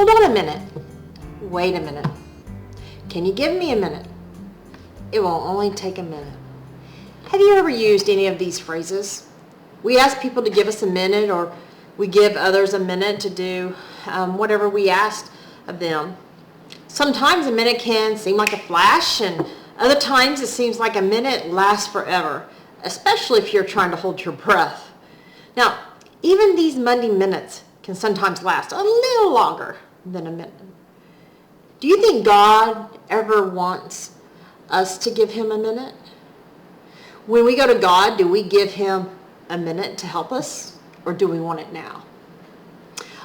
Hold on a minute. Wait a minute. Can you give me a minute? It will only take a minute. Have you ever used any of these phrases? We ask people to give us a minute, or we give others a minute to do whatever we asked of them. Sometimes a minute can seem like a flash, and other times it seems like a minute lasts forever, especially if you're trying to hold your breath. Now, even these Monday minutes can sometimes last a little longer than a minute. Do you think God ever wants us to give him a minute? When we go to God, do we give him a minute to help us, or do we want it now?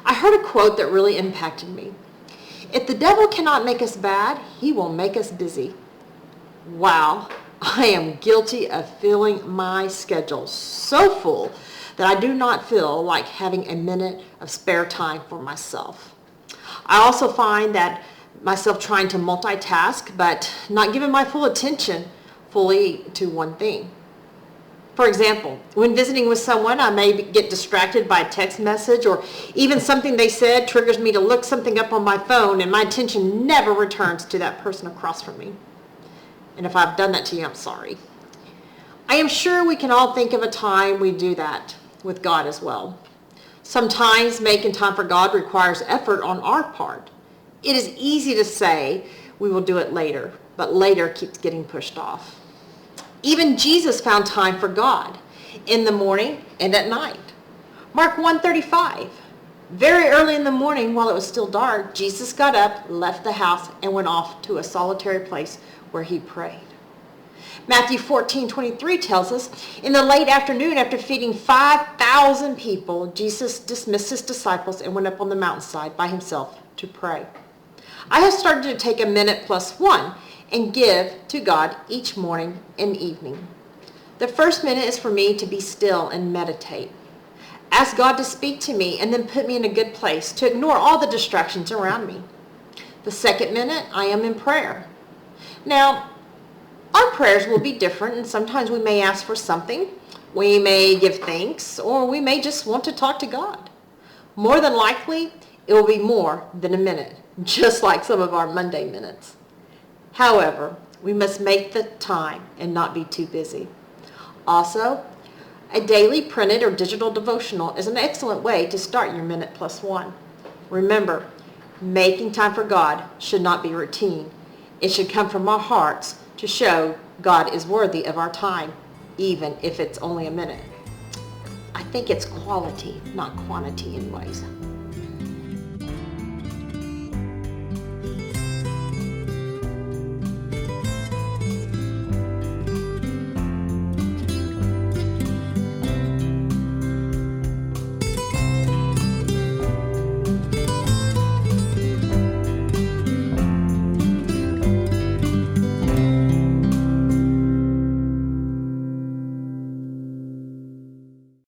I heard a quote that really impacted me. If the devil cannot make us bad, he will make us busy. Wow, I am guilty of filling my schedule so full that I do not feel like having a minute of spare time for myself. I also find that myself trying to multitask, but not giving my full attention fully to one thing. For example, when visiting with someone, I may get distracted by a text message, or even something they said triggers me to look something up on my phone, and my attention never returns to that person across from me. And if I've done that to you, I'm sorry. I am sure we can all think of a time we do that with God as well. Sometimes making time for God requires effort on our part. It is easy to say we will do it later, but later keeps getting pushed off. Even Jesus found time for God in the morning and at night. Mark 1:35. Very early in the morning, while it was still dark, Jesus got up, left the house, and went off to a solitary place where he prayed. Matthew 14:23 tells us, in the late afternoon, after feeding 5,000 people, Jesus dismissed his disciples and went up on the mountainside by himself to pray. I have started to take a minute plus one and give to God each morning and evening. The first minute is for me to be still and meditate. Ask God to speak to me and then put me in a good place to ignore all the distractions around me. The second minute, I am in prayer. Now, our prayers will be different, and sometimes we may ask for something, we may give thanks, or we may just want to talk to God. More than likely, it will be more than a minute, just like some of our Monday minutes. However, we must make the time and not be too busy. Also, a daily printed or digital devotional is an excellent way to start your minute plus one. Remember, making time for God should not be routine. It should come from our hearts to show God is worthy of our time, even if it's only a minute. I think it's quality, not quantity anyways.